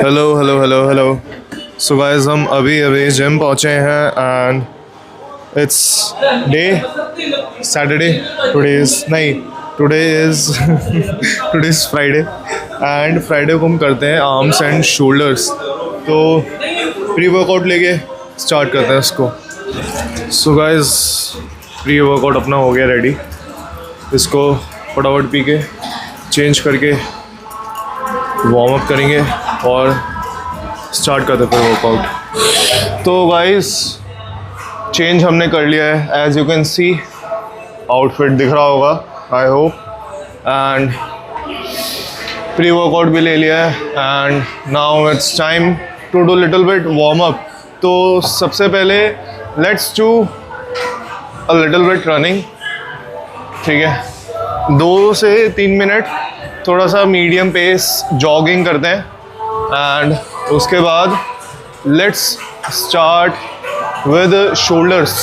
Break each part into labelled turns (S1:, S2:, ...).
S1: Hello hello hello hello. So guys हम अभी अभी जिम पहुँचे हैं and it's day Saturday. Today is Friday and Friday को हम करते हैं आर्म्स एंड शोल्डर्स। तो प्री वर्कआउट लेके स्टार्ट करते हैं इसको। सो गाइस प्री वर्कआउट अपना हो गया रेडी। इसको फटाफट पी के चेंज करके वार्म अप करेंगे और स्टार्ट करते फिर वर्कआउट। तो गाइस चेंज हमने कर लिया है, as you can see outfit दिख रहा होगा I hope, and pre workout भी ले लिया है and now it's time to do little bit warm up. तो सबसे पहले let's do a little bit running, ठीक है। 2 से 3 मिनट थोड़ा सा मीडियम पेस जॉगिंग करते हैं एंड उसके बाद लेट्स स्टार्ट विद शोल्डर्स,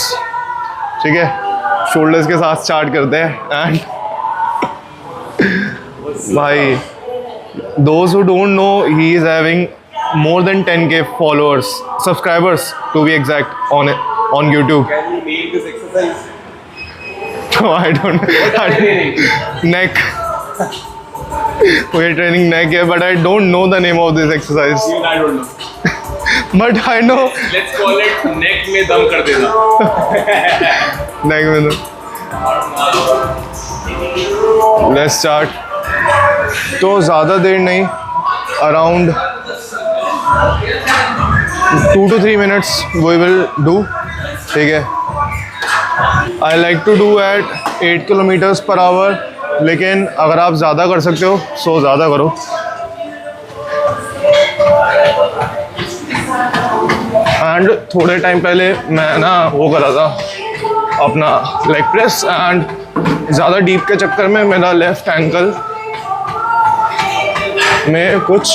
S1: ठीक है। शोल्डर्स के साथ स्टार्ट करते हैं एंड भाई those who don't know he is having more than 10K followers, subscribers to be exact, on YouTube.
S2: Can you name this exercise?
S1: No, I don't. Neck. We are training neck here, but I don't know the name of this exercise.
S2: Even I don't know.
S1: But I know.
S2: Let's call it neck में दम कर देना.
S1: Neck में दम. Let's start. तो ज़्यादा देर नहीं, around 2 to 3 minutes we will do, ठीक है। I like to do at 8 kilometers per hour, लेकिन अगर आप ज़्यादा कर सकते हो सो ज़्यादा करो। एंड थोड़े टाइम पहले मैं ना वो कर रहा था अपना लेग प्रेस एंड ज़्यादा डीप के चक्कर में मेरा लेफ्ट एंकल में कुछ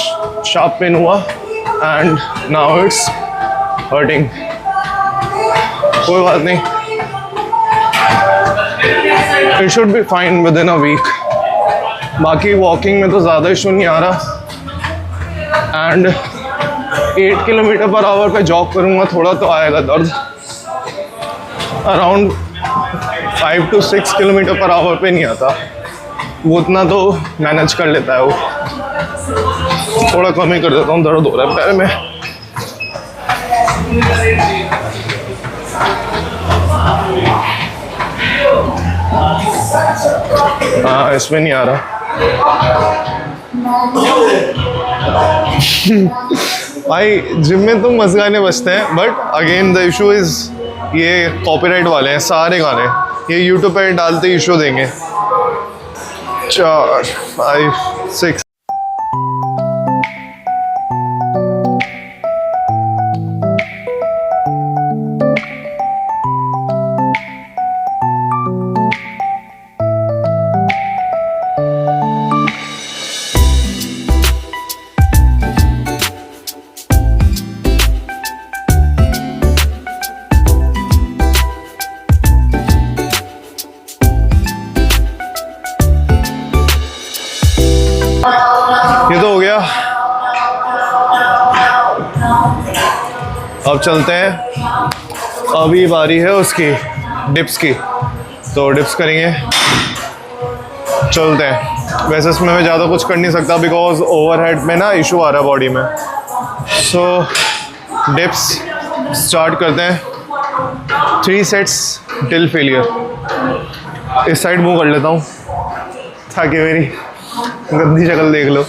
S1: शार्प पेन हुआ एंड नाउ इट्स हर्टिंग। कोई बात नहीं, it should be fine within a week. बाकी वॉकिंग में तो ज़्यादा इशू नहीं आ रहा एंड 8 किलोमीटर पर आवर पे जॉग करूँगा, थोड़ा तो आएगा दर्द। Around 5 to 6 kilometre per hour पे नहीं आता, वो उतना तो मैनेज कर लेता है वो। थोड़ा कम ही कर देता हूँ, दर्द हो रहा है पैर में। हाँ इसमें नहीं आ रहा। भाई जिम में तो मस्त गाने बजते हैं, but again the issue is ये कॉपीराइट वाले हैं सारे गाने, ये यूट्यूब पे डालते इशू देंगे। 4 5 6 ये तो हो गया। अब चलते हैं, अभी बारी है उसकी डिप्स की, तो डिप्स करेंगे। चलते हैं। वैसे इसमें मैं ज़्यादा कुछ कर नहीं सकता बिकॉज ओवरहेड में ना इशू आ रहा है बॉडी में। सो डिप्स स्टार्ट करते हैं, 3 सेट्स टिल फेलियर। इस साइड मूव कर लेता हूँ ताकि मेरी गंदी शक्ल देख लो।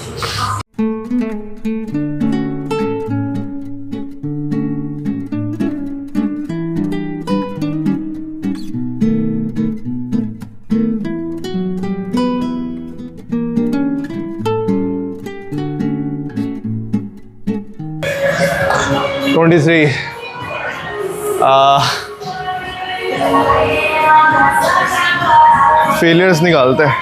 S1: फेलियर्स निकालते हैं।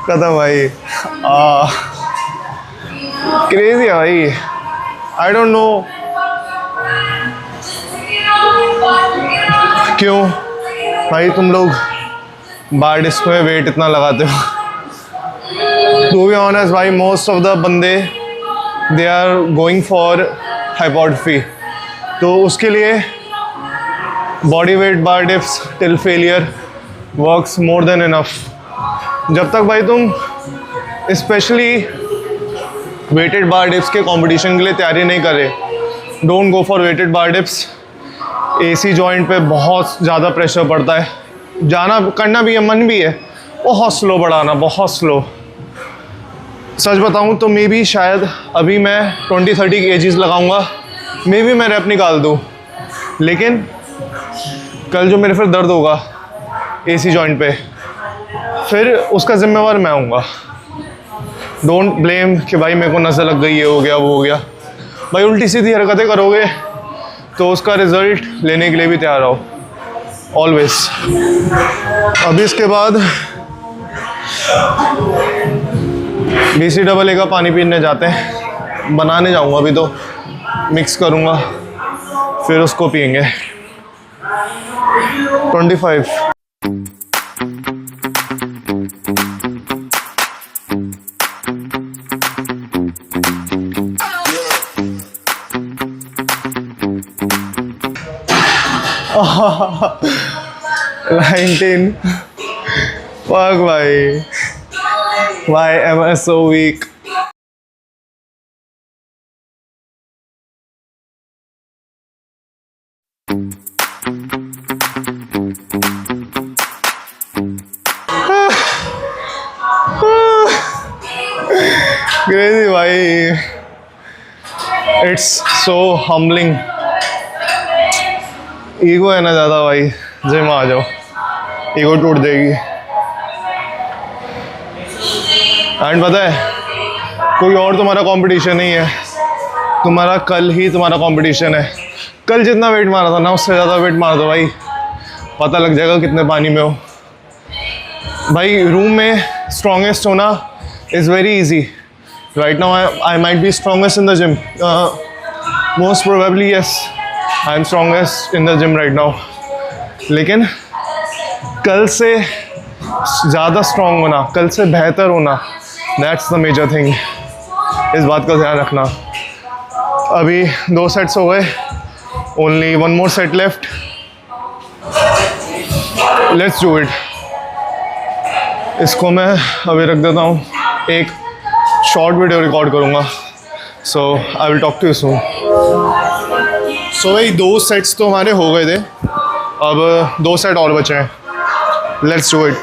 S1: खत्म भाई। क्रेजी है भाई, आई डोंट नो क्यों भाई तुम लोग बार डिस्क में वेट इतना लगाते हो। टू बी ऑनेस्ट भाई, मोस्ट ऑफ द बंदे they are going for hypertrophy, तो उसके लिए body weight bar dips till failure works more than enough. जब तक भाई तुम स्पेशली वेटेड बार डिप्स के कंपटीशन के लिए तैयारी नहीं कर रहे, don't go for weighted bar dips. AC joint पे बहुत ज़्यादा प्रेशर पड़ता है, जाना करना भी है, मन भी है, बहुत स्लो बढ़ाना, बहुत स्लो। सच बताऊं तो मे बी शायद अभी मैं 20-30 kgs लगाऊंगा, मे बी मैं रैप निकाल दूं, लेकिन कल जो मेरे फिर दर्द होगा एसी जॉइंट पे, फिर उसका जिम्मेवार मैं हूँगा। डोंट ब्लेम कि भाई मेरे को नज़र लग गई, ये हो गया वो हो गया। भाई उल्टी सीधी हरकतें करोगे तो उसका रिजल्ट लेने के लिए भी तैयार रहो ऑलवेज। अभी इसके बाद BCAA का पानी पीने जाते हैं, बनाने जाऊंगा अभी, तो मिक्स करूंगा फिर उसको पियेंगे। 25 19 fuck भाई, why am I so weak? Crazy भाई, it's so humbling। ईगो है ना ज़्यादा भाई, जिम आ जाओ, ईगो टूट जाएगी। एंड पता है कोई और तुम्हारा कंपटीशन नहीं है, तुम्हारा कल ही तुम्हारा कंपटीशन है। कल जितना वेट मारा था ना, उससे ज़्यादा वेट मार दो भाई, पता लग जाएगा कितने पानी में हो। भाई रूम में स्ट्रॉन्गेस्ट होना is very easy. Right now I might be strongest in the gym, most probably yes, I am strongest in the gym right now, लेकिन कल से ज़्यादा स्ट्रॉन्ग होना, कल से बेहतर होना, दैट्स द मेजर थिंग। इस बात का ध्यान रखना। अभी 2 सेट्स हो गए, only 1 more set left, let's do it. इसको मैं अभी रख देता हूँ, एक शॉर्ट वीडियो रिकॉर्ड करूँगा, so I will talk to you soon. So भाई 2 सेट्स तो हमारे हो गए थे, अब 2 सेट और बचे हैं, लेट्स डू इट।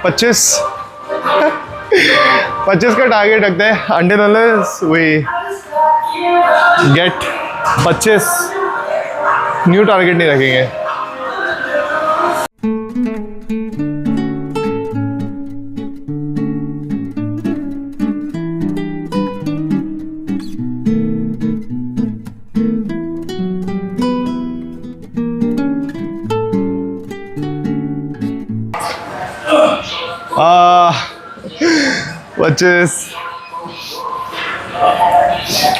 S1: 25 का टारगेट रखते हैं, until unless we get 25, new target नहीं रखेंगे। पच्चीस,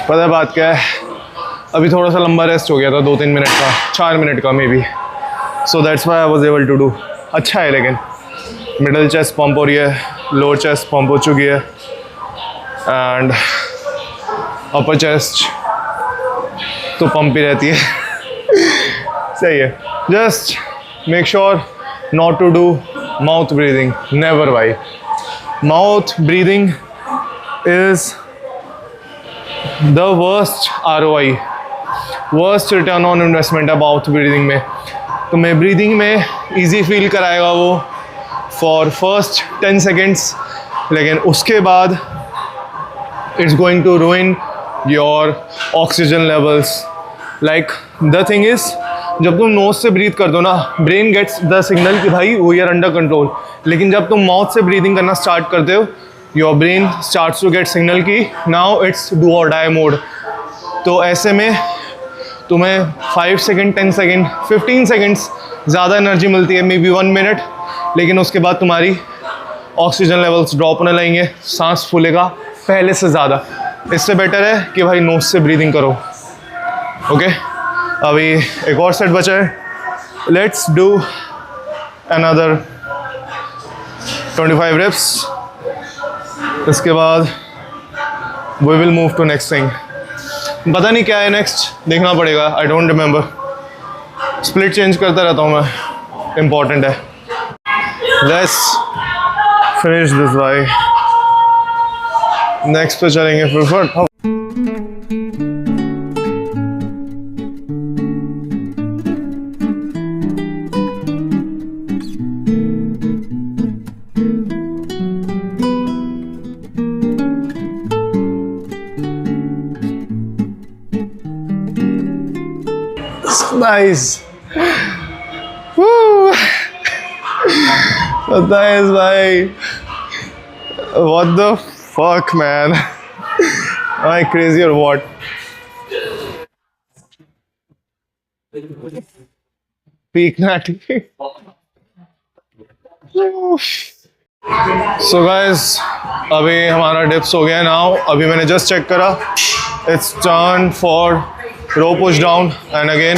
S1: पता है बात क्या है, अभी थोड़ा सा लंबा रेस्ट हो गया था, 2-3 मिनट का, 4 मिनट का maybe, so that's why I was able to do. अच्छा है, लेकिन मिडल चेस्ट पंप हो रही है, लोअर चेस्ट पंप हो चुकी है, एंड अपर चेस्ट तो पंप ही रहती है। सही है। Just make sure not to do mouth breathing, never भाई। Mouth breathing is the worst ROI, worst return on investment है माउथ ब्रीदिंग में। तो मैं ब्रीदिंग में इजी फील कराएगा वो फॉर फर्स्ट 10 सेकेंड्स, लेकिन उसके बाद it's going to ruin your oxygen levels. Like the thing is, जब तुम नोज से ब्रीथ कर दो ना, ब्रेन गेट्स द सिग्नल कि भाई वी आर अंडर कंट्रोल, लेकिन जब तुम माउथ से ब्रीदिंग करना स्टार्ट करते हो, your brain starts to get signal कि नाउ इट्स डू और डाई मोड। तो ऐसे में तुम्हें 5 सेकेंड, 10 सेकेंड, 15 सेकेंड्स ज़्यादा एनर्जी मिलती है, मे बी 1 मिनट, लेकिन उसके बाद तुम्हारी ऑक्सीजन लेवल्स ड्रॉप होने लगेंगे, सांस फूलेगा पहले से ज़्यादा। इससे बेटर है कि भाई नोज से ब्रीदिंग करो। ओके, अभी एक और सेट बचा है, लेट्स डू अनदर 25 reps इसके बाद we will move to next thing. पता नहीं क्या है नेक्स्ट, देखना पड़ेगा, I don't remember. Split change करता रहता हूँ मैं, इम्पॉर्टेंट है। लेट्स फिनिश दिस भाई, नेक्स्ट पे चलेंगे फिर। Nice. Woo. Nice भाई. What the fuck man? Am I crazy or what? Peak natty. So guys, अभी हमारा डिप्स हो गया नाउ। अभी मैंने जस्ट चेक करा, it's turn for row push down and again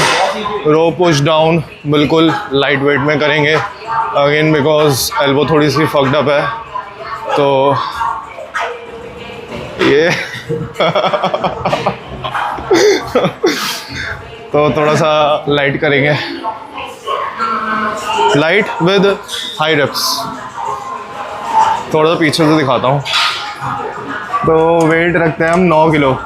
S1: row push down. बिल्कुल light weight में करेंगे अगेन, बिकॉज एल्बो थोड़ी सी फक्ड अप है, तो ये तो थोड़ा सा लाइट करेंगे, लाइट विद हाई रेप्स। थोड़ा सा पीछे से दिखाता हूँ। तो वेट रखते हैं हम 9 kilo.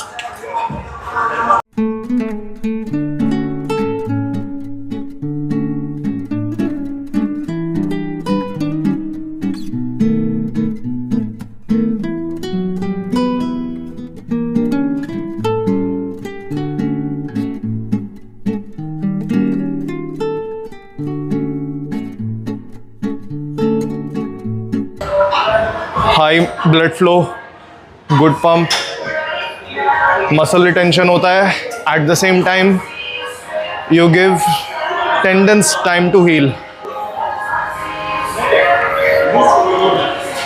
S1: High blood flow, good pump, muscle retention होता है। At the same time you give tendons time to heal.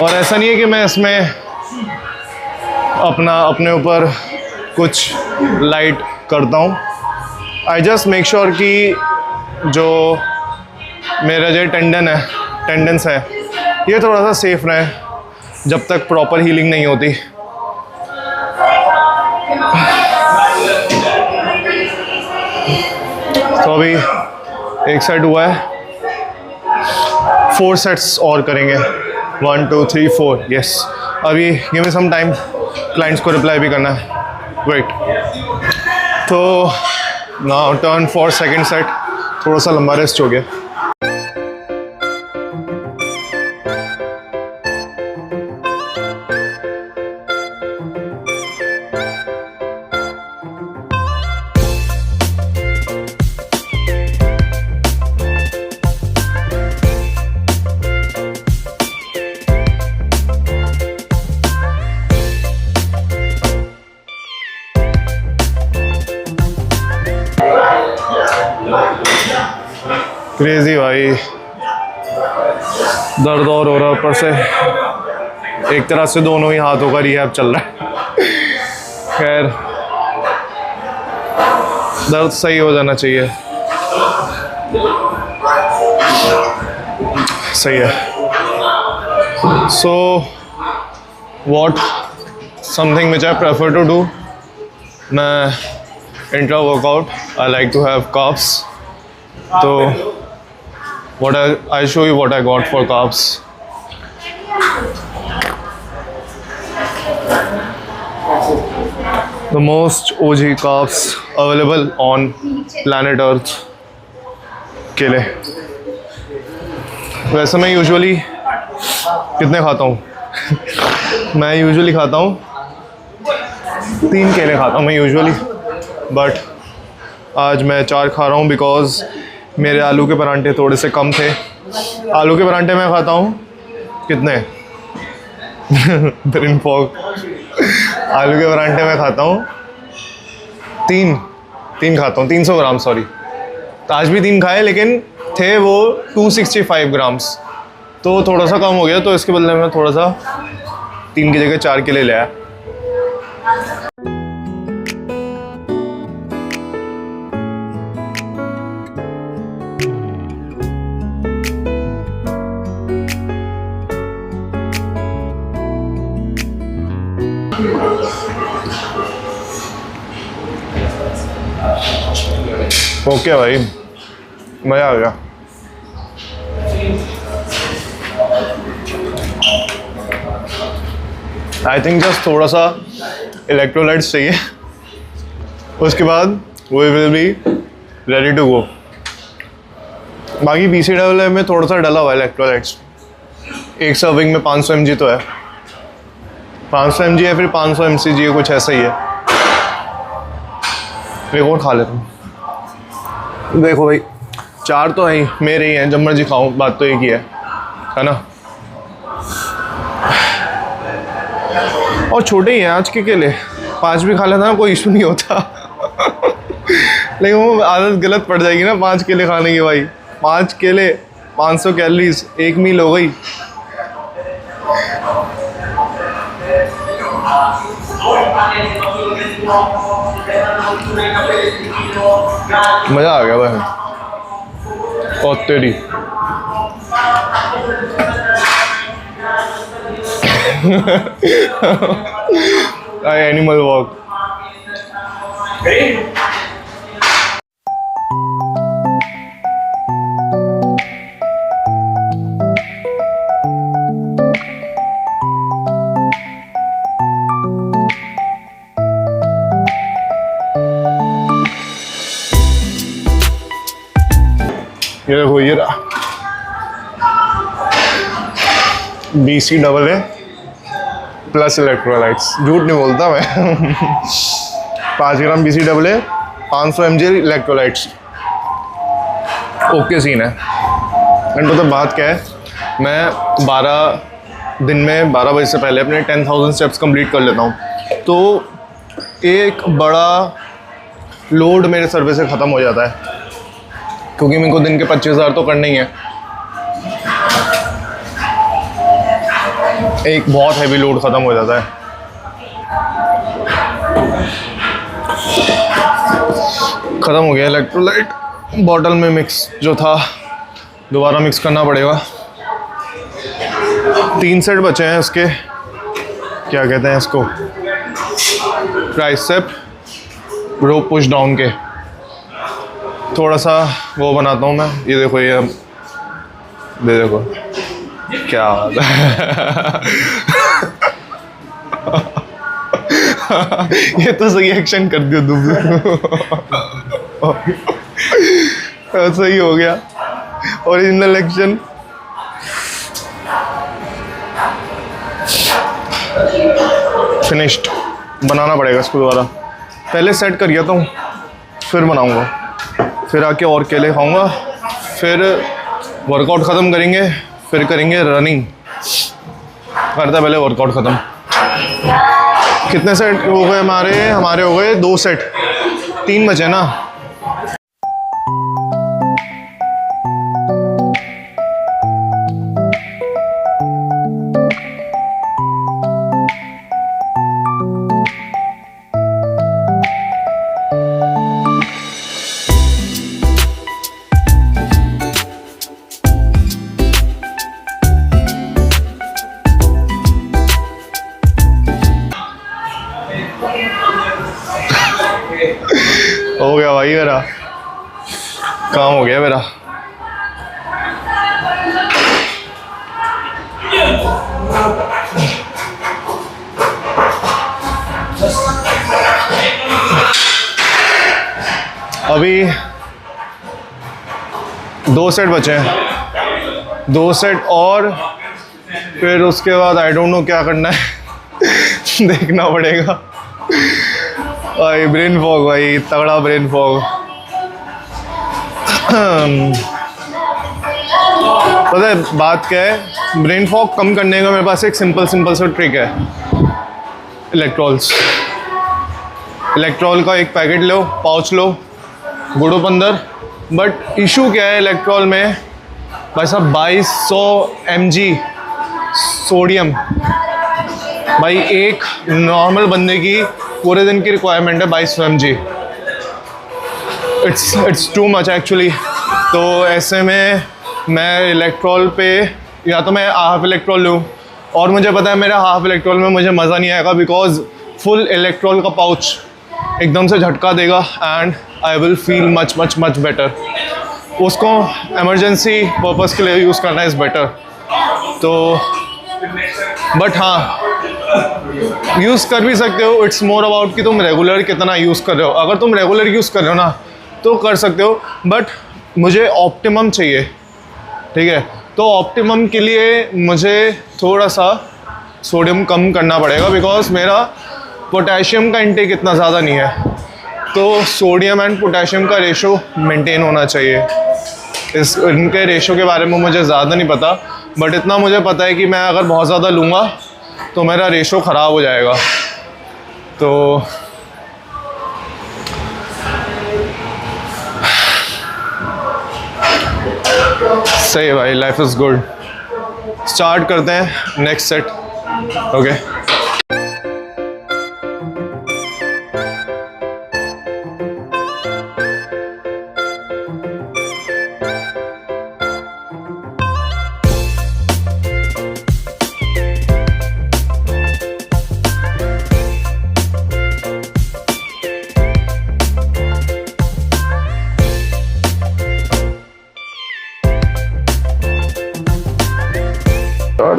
S1: और ऐसा नहीं है कि मैं इसमें अपने ऊपर कुछ लाइट करता हूँ। आई जस्ट मेक श्योर कि जो मेरा जो टेंडेंस है ये थोड़ा सा सेफ रहे जब तक प्रॉपर हीलिंग नहीं होती। तो अभी एक सेट हुआ है, 4 सेट्स और करेंगे। 1 2 3 4 यस। अभी give me some time, clients को रिप्लाई भी करना है। वेट। तो now turn for second set. थोड़ा सा लंबा रेस्ट हो गया। क्रेजी भाई, दर्द और हो रहा है ऊपर से। एक तरह से दोनों ही हाथों का रिहैब चल रहा है। खैर, दर्द सही हो जाना चाहिए। सही है। So what something which I prefer to do, मैं intra workout I like to have carbs. तो I'll show you what I got for carbs. The most OG carbs available on planet Earth के लिए। वैसे मैं usually कितने खाता हूँ? मैं यूजुअली खाता हूँ 3 केले खाता हूँ मैं यूजुअली, बट आज मैं 4 खा रहा हूँ बिकॉज मेरे आलू के परांठे थोड़े से कम थे। आलू के परांठे मैं खाता हूँ कितने ब्रेन फॉग। आलू के परांठे मैं खाता हूँ 3 खाता हूँ, 300 ग्राम सॉरी। तो आज भी 3 खाए, लेकिन थे वो 265 ग्राम्स, तो थोड़ा सा कम हो गया। तो इसके बदले में थोड़ा सा 3 की जगह 4 केले ले आया। ओके भाई, मज़ा आ गया। आई थिंक जस्ट थोड़ा सा इलेक्ट्रोलाइट्स चाहिए, उसके बाद we will be ready to go. बाकी BC डबल में थोड़ा सा डला हुआ है इलेक्ट्रोलाइट्स। एक सर्विंग में 500 mg तो है, 500 mg है, फिर 500 mcg है, कुछ ऐसा ही है। एक और खा लेता हूँ। देखो भाई, 4 तो है ही, मेरे ही हैं, जब मर्जी खाऊं, बात तो एक ही है ना। और छोटे ही हैं आज के केले, 5 भी खा लेता ना, कोई इशू नहीं होता। लेकिन वो आदत गलत पड़ जाएगी ना 5 केले खाने की भाई। 5 केले, 500 कैलोरीज, 1 मील हो गई। मज़ा आ गया भाई, और तेरी। Animal walk. ये देखो, ये रहा BC डबल है प्लस इलेक्ट्रोलाइट्स। झूठ नहीं बोलता मैं। 5 ग्राम BC डबल है, 500 mg इलेक्ट्रोलाइट्स। ओके सीन है। एंड मतलब बात क्या है, मैं 12 दिन में 12 बजे से पहले अपने 10,000 स्टेप्स कंप्लीट कर लेता हूँ, तो एक बड़ा लोड मेरे सर्वे से ख़त्म हो जाता है, क्योंकि मेरे को दिन के 25,000 तो करने ही है। एक बहुत हैवी लोड ख़त्म हो जाता है। ख़त्म हो गया इलेक्ट्रोलाइट बॉटल में मिक्स जो था, दोबारा मिक्स करना पड़ेगा। 3 सेट बचे हैं इसके, क्या कहते हैं इसको, ट्राइसेप रो पुश डाउन के। थोड़ा सा वो बनाता हूँ मैं। ये देखो, ये देखो क्या ये तो सही एक्शन कर दिया तुम। सही हो गया, ओरिजिनल एक्शन। फिनिश्ड। बनाना पड़ेगा इसको दोबारा, पहले सेट कर गया हूँ, फिर बनाऊंगा, फिर आके और केले खाऊंगा, फिर वर्कआउट ख़त्म करेंगे, फिर करेंगे रनिंग। करता पहले वर्कआउट ख़त्म। कितने सेट हो गए हमारे हो गए 2 सेट, 3 बचे ना। हो गया भाई, मेरा काम हो गया मेरा। अभी 2 सेट बचे हैं, 2 सेट और फिर उसके बाद आई डोंट नो क्या करना है। देखना पड़ेगा भाई। ब्रेन फॉग भाई, तगड़ा ब्रेन फॉग। पता है बात क्या है, ब्रेन फॉग कम करने का मेरे पास एक सिंपल सा ट्रिक है। इलेक्ट्रॉल का एक पैकेट लो, पाउच लो, गुड़ो 15। बट इशू क्या है इलेक्ट्रॉल में भाई साहब, 2200 mg सोडियम। भाई एक नॉर्मल बंदे की पूरे दिन की रिक्वायरमेंट है 2200 mg। It's too much actually. तो ऐसे में मैं इलेक्ट्रॉल पे या तो मैं हाफ इलेक्ट्रॉल लूँ और मुझे पता है मेरा हाफ इलेक्ट्रोल में मुझे मज़ा नहीं आएगा, बिकॉज फुल इलेक्ट्रोल का पाउच एकदम से झटका देगा and I will feel much much much better. उसको इमरजेंसी पर्पस के लिए यूज़ करना इज़ बेटर। तो बट हाँ, यूज़ कर भी सकते हो। इट्स मोर अबाउट कि तुम रेगुलर कितना यूज़ कर रहे हो। अगर तुम रेगुलर यूज़ कर रहे हो ना तो कर सकते हो, बट मुझे ऑप्टिमम चाहिए, ठीक है। तो ऑप्टिमम के लिए मुझे थोड़ा सा सोडियम कम करना पड़ेगा, बिकॉज मेरा पोटेशियम का इंटेक इतना ज़्यादा नहीं है। तो सोडियम एंड पोटेशियम का रेशो मेंटेन होना चाहिए। इनके रेशो के बारे में मुझे ज़्यादा नहीं पता, बट इतना मुझे पता है कि मैं अगर बहुत ज़्यादा लूँगा तो मेरा रेशो ख़राब हो जाएगा। तो सही है भाई, लाइफ इज़ गुड। स्टार्ट करते हैं नेक्स्ट सेट। ओके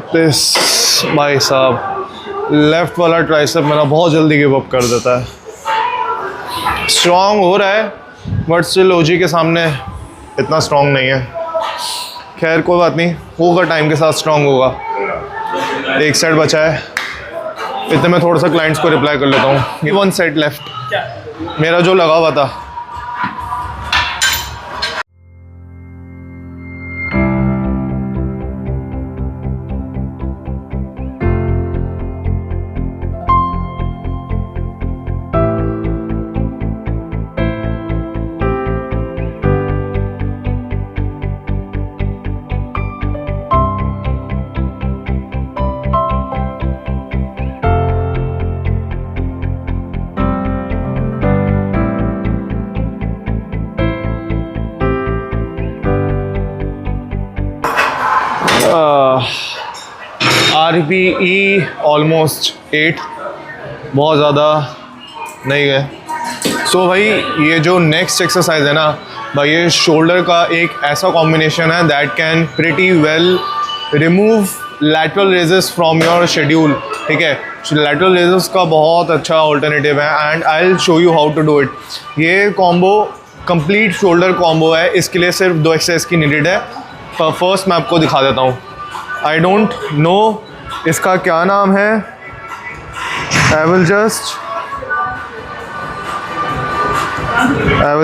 S1: दिस भाई साहब, लेफ्ट वाला ट्राइसेप मेरा बहुत जल्दी गिव अप कर देता है। स्ट्रॉन्ग हो रहा है बट स्टिल ओजी के सामने इतना स्ट्रॉन्ग नहीं है। खैर कोई बात नहीं, होगा, टाइम के साथ स्ट्रॉन्ग होगा। एक सेट बचा है, इतने में थोड़ा सा क्लाइंट्स को रिप्लाई कर लेता हूँ। 1 सेट लेफ्ट मेरा जो लगा हुआ था। RPE ऑलमोस्ट 8, बहुत ज़्यादा नहीं गए। सो भाई ये जो नेक्स्ट एक्सरसाइज है ना भाई, ये शोल्डर का एक ऐसा कॉम्बिनेशन है that can pretty well remove lateral raises from your schedule, ठीक है। लैटरल रेजेस का बहुत अच्छा ऑल्टरनेटिव है and I will show you how to do it. ये कॉम्बो कंप्लीट शोल्डर कॉम्बो है, इसके लिए सिर्फ 2 एक्सरसाइज की नीडेड है। फर्स्ट मैं आपको दिखा देता हूँ। आई डोंट नो इसका क्या नाम है, I will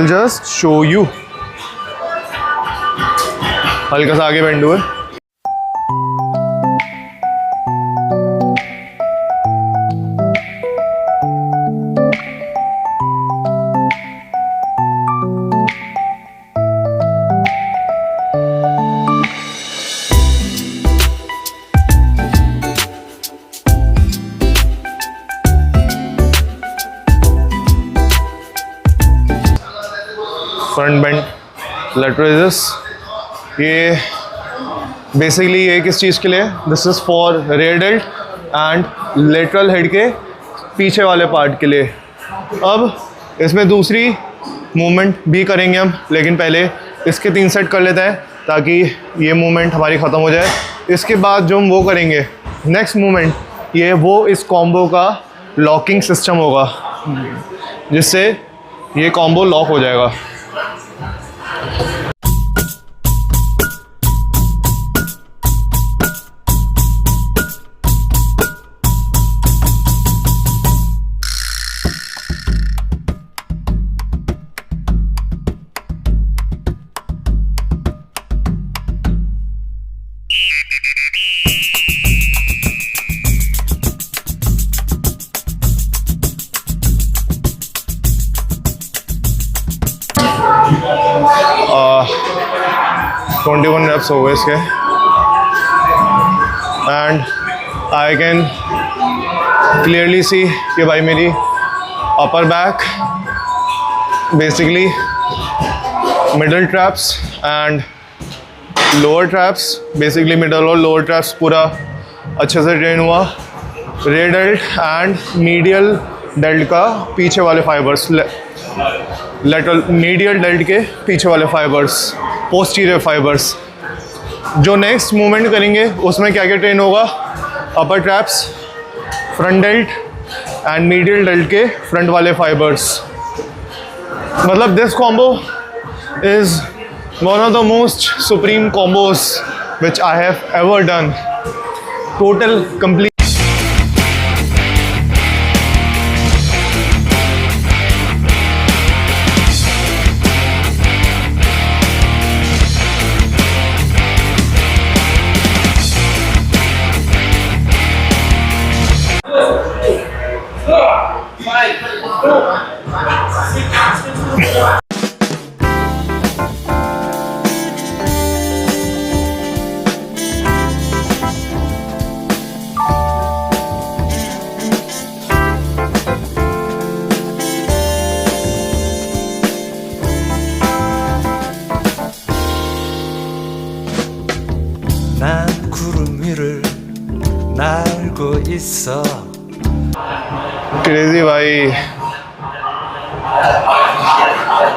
S1: just show you. हल्का सा आगे बेंड हुए। फ्रंट बेंड लेटरल रेजेस, ये बेसिकली ये किस चीज़ के लिए, this is for rare dealt and lateral head के पीछे वाले पार्ट के लिए। अब इसमें दूसरी मूवमेंट भी करेंगे हम, लेकिन पहले इसके 3 सेट कर लेते हैं ताकि ये मूवमेंट हमारी ख़त्म हो जाए। इसके बाद जो हम वो करेंगे नेक्स्ट मूवमेंट, ये वो इस कॉम्बो का लॉकिंग सिस्टम होगा, जिससे ये कॉम्बो लॉक हो जाएगा। uh, 21 reps हो गए इसके and I can clearly see कि भाई मेरी upper back basically middle traps and lower traps, basically middle और लोअर ट्रैप्स पूरा अच्छे से ट्रेन हुआ। Rare dealt and medial dealt का पीछे वाले फाइबर्स, लेटरल मीडियल डेल्ट के पीछे वाले फाइबर्स, पोस्टीरियर फाइबर्स। जो नेक्स्ट मूवमेंट करेंगे उसमें क्या क्या ट्रेन होगा? Upper traps, front delt and medial delt के फ्रंट वाले फाइबर्स। मतलब this combo is one of the most supreme combos which I have ever done. Total complete.
S3: 난 구름 위를 날고 있어.
S1: Crazy भाई,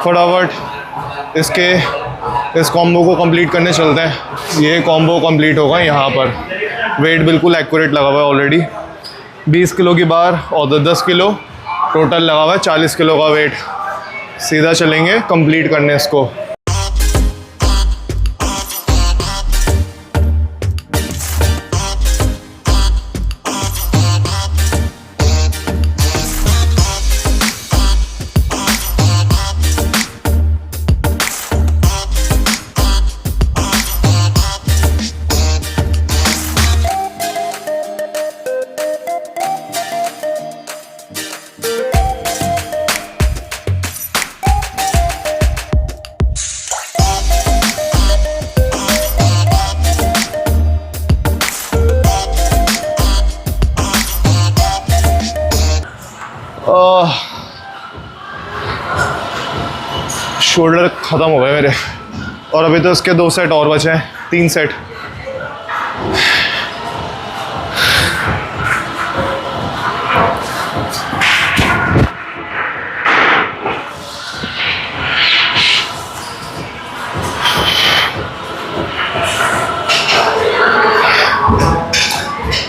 S1: फटाफट इस कॉम्बो को कंप्लीट करने चलते हैं। ये कॉम्बो कंप्लीट होगा यहाँ पर। वेट बिल्कुल एक्यूरेट लगा हुआ है ऑलरेडी। 20 किलो की बार और 10 किलो टोटल लगा हुआ है, 40 किलो का वेट। सीधा चलेंगे कंप्लीट करने इसको। शोल्डर ख़त्म हो गए मेरे, और अभी तो इसके 2 सेट और बचे हैं, 3 सेट।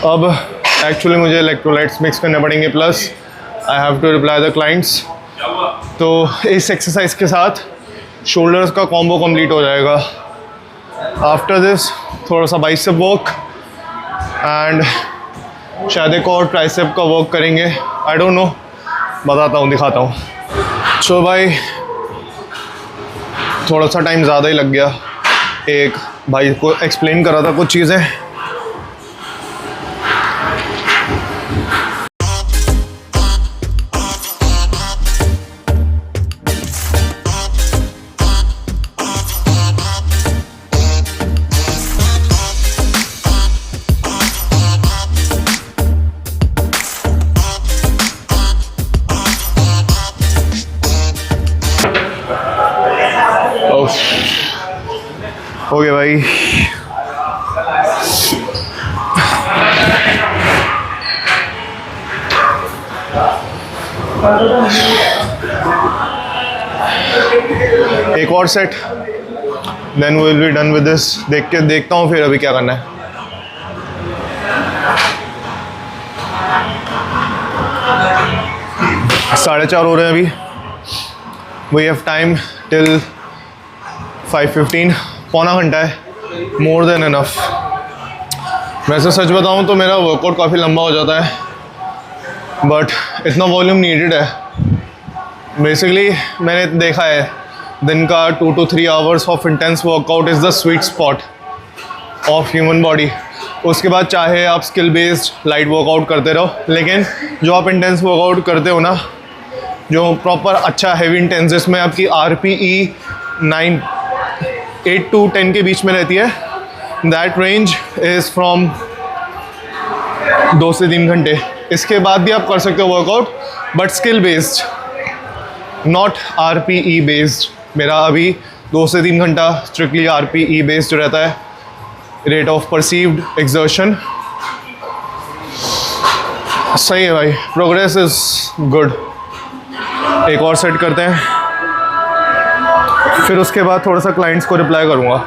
S1: अब एक्चुअली मुझे इलेक्ट्रोलाइट्स मिक्स करने पड़ेंगे, plus I have to reply the clients. तो इस एक्सरसाइज के साथ शोल्डर्स का कॉम्बो कंप्लीट हो जाएगा। आफ्टर दिस थोड़ा सा बाइसेप वर्क एंड शायद एक और ट्राइसेप का वर्क करेंगे। आई डोंट नो, बताता हूँ, दिखाता हूँ। सो भाई थोड़ा सा टाइम ज़्यादा ही लग गया। एक भाई को एक्सप्लेन कर रहा था कुछ चीज़ें। हो गया भाई। एक और set, then we will be done with this. देखता हूँ फिर अभी क्या करना है। साढ़े 4 हो रहे हैं अभी। वी हैव टाइम टिल 5:15, पौना घंटा है, मोर देन इनफ। वैसे सच बताऊँ तो मेरा वर्कआउट काफ़ी लंबा हो जाता है, बट इतना वॉल्यूम नीडेड है। बेसिकली मैंने देखा है दिन का 2 to 3 hours of intense workout is the sweet spot of human body. उसके बाद चाहे आप स्किल बेस्ड लाइट वर्कआउट करते रहो, लेकिन जो आप इंटेंस वर्कआउट करते हो ना, जो प्रॉपर अच्छा हैवी इंटेंस जिसमें आपकी RPE 8 to 10 के बीच में रहती है, दैट रेंज इज़ फ्रॉम 2 से 3 घंटे। इसके बाद भी आप कर सकते हो workout, but skill based, not RPE based. मेरा अभी 2 से 3 घंटा स्ट्रिक्टली RPE बेस्ड रहता है, रेट ऑफ परसीव्ड एक्सर्शन। सही है भाई, प्रोग्रेस इज गुड। एक और सेट करते हैं, फिर उसके बाद थोड़ा सा क्लाइंट्स को रिप्लाई करूँगा।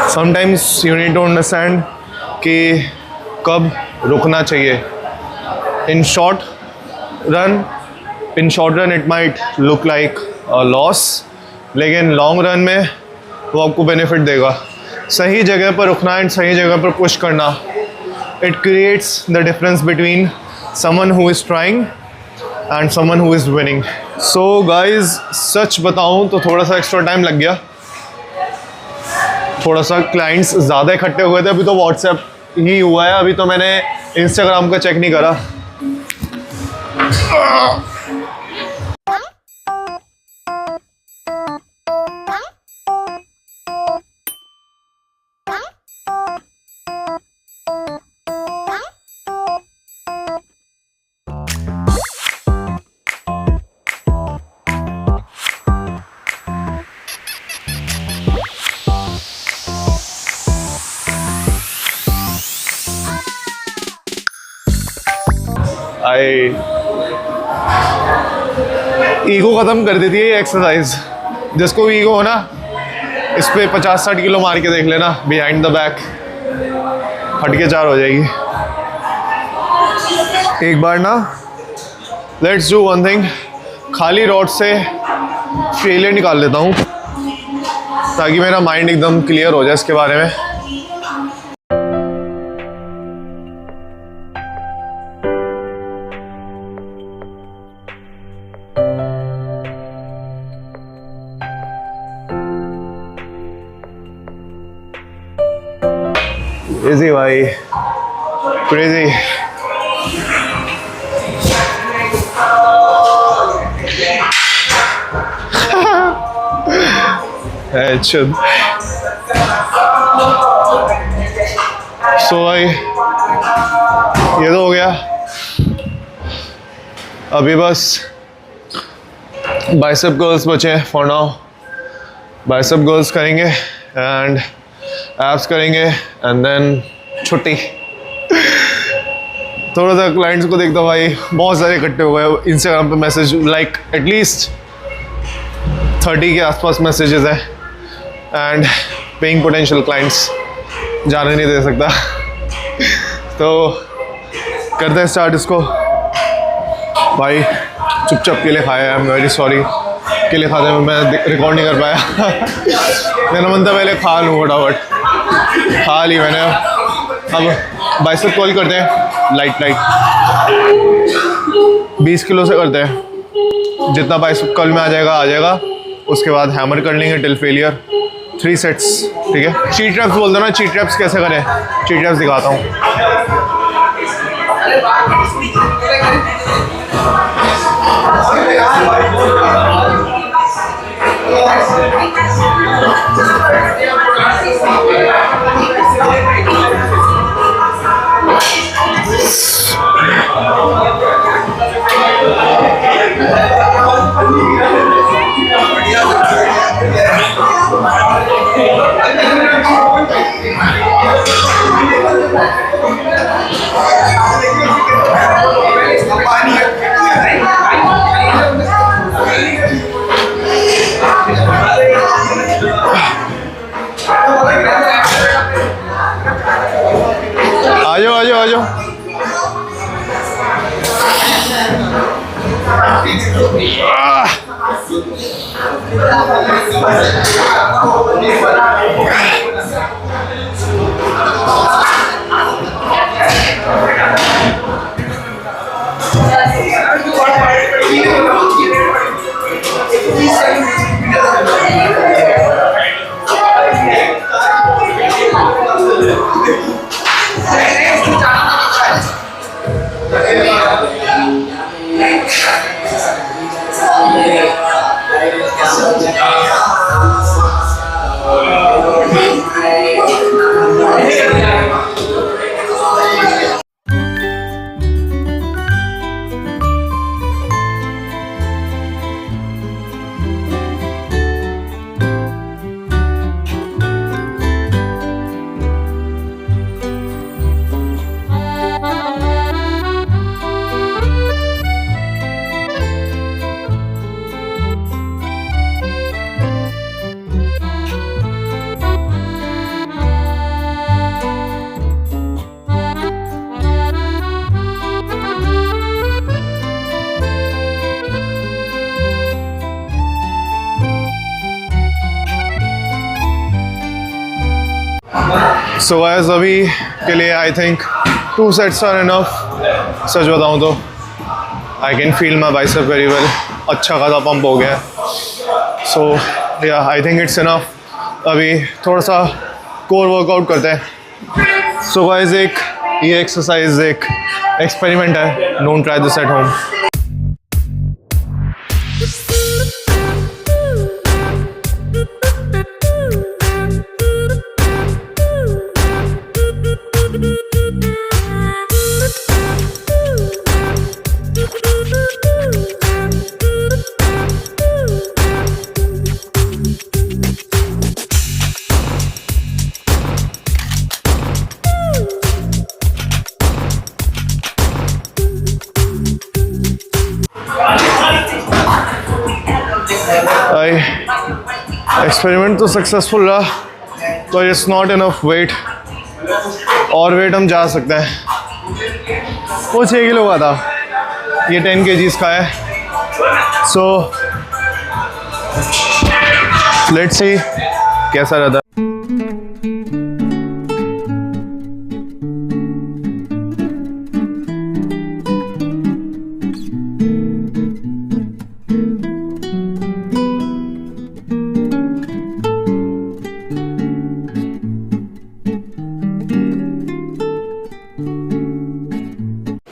S1: Sometimes you need to understand कि कब रुकना चाहिए। In short run it might look like a loss, लेकिन लॉन्ग रन में वो आपको बेनिफिट देगा। सही जगह पर रुकना एंड सही जगह पर पुश करना, it creates the difference between someone who is trying and someone who is winning. So guys, सच बताऊँ तो थोड़ा सा एक्स्ट्रा टाइम लग गया, थोड़ा सा क्लाइंट्स ज़्यादा इकट्ठे हुए थे। अभी तो व्हाट्सएप ही हुआ है, अभी तो मैंने इंस्टाग्राम का चेक नहीं करा। ईगो ख़त्म कर देती है ये एक्सरसाइज। जिसको भी ईगो हो ना, इस पे 50-60 किलो मार के देख लेना बिहाइंड द बैक, हटके 4 हो जाएगी। एक बार ना, लेट्स डू वन थिंग, खाली रॉड से फेलियर निकाल लेता हूँ ताकि मेरा माइंड एकदम क्लियर हो जाए इसके बारे में। Easy भाई, crazy। चुप। सो भाई, ये तो हो गया। अभी बस बाइसेप गर्ल्स बचे हैं फॉर नाउ। बाइसेप गर्ल्स करेंगे एंड एब्स करेंगे एंड देन छुट्टी। थोड़ा सा क्लाइंट्स को देखता हूँ भाई, बहुत सारे इकट्ठे हो गए। इंस्टाग्राम पे मैसेज लाइक एटलीस्ट 30 के आसपास मैसेजेस हैं एंड पेइंग पोटेंशियल क्लाइंट्स, जाने नहीं दे सकता। तो करते हैं स्टार्ट इसको। भाई चुपचाप केले खाया, आई एम वेरी सॉरी। केले खाते में मैं रिकॉर्ड नहीं कर पाया। मेरा मन था पहले खा लूँ फटाफट, खा ली मैंने। अब बाइसेप कॉल करते हैं, लाइट 20 किलो से करते हैं। जितना बाइसेप कॉल में आ जाएगा। उसके बाद हैमर कर लेंगे टिल फेलियर, 3 सेट्स, ठीक है। चीट रैप्स बोल दो ना, चीट रैप्स कैसे करें? चीट रैप्स दिखाता हूँ। आ जाओ। सो गाइस अभी के लिए I think 2 sets are enough. सच बताऊँ तो I can feel my bicep very well. अच्छा खासा पंप हो गया है. सो या आई थिंक इट्स इनफ. अभी थोड़ा सा कोर वर्कआउट करते हैं. सो गाइस एक ये एक्सरसाइज एक एक्सपेरिमेंट है. Don't try this at home. Experiment तो सक्सेसफुल रहा, तो इट्स नॉट इनफ वेट. और वेट हम जा सकते हैं. वो 6 किलो का था, ये 10 kgs का है. सो लेट्स सी कैसा रहता है.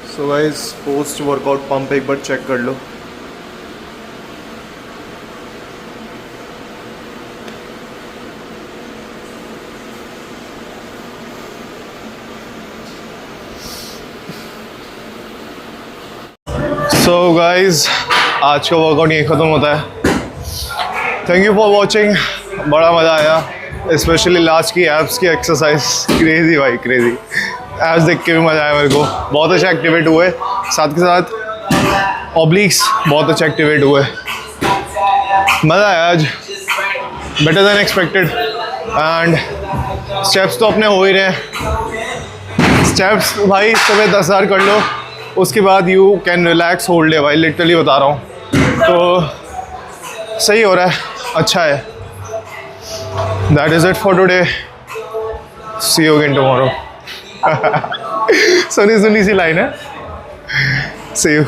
S1: So guys post workout pump एक बार चेक कर लो. सो गाइस आज का वर्कआउट यहीं ख़त्म होता है. Thank you for watching. बड़ा मज़ा आया, स्पेशली लास्ट की एब्स की एक्सरसाइज. क्रेजी भाई क्रेजी. एब्स देख के भी मज़ा आया मेरे को. बहुत अच्छे एक्टिवेट हुए. साथ के साथ ऑब्लिक्स बहुत अच्छे एक्टिवेट हुए. मज़ा आया आज. Better than expected. And steps तो अपने हो ही रहे. स्टेप्स भाई सुबह 10,000 कर लो, उसके बाद you can relax hold day. भाई लिटरली बता रहा हूँ. तो सही हो रहा है, अच्छा है. That is it for today. See you again tomorrow. सुनी सी लाइन है. See you.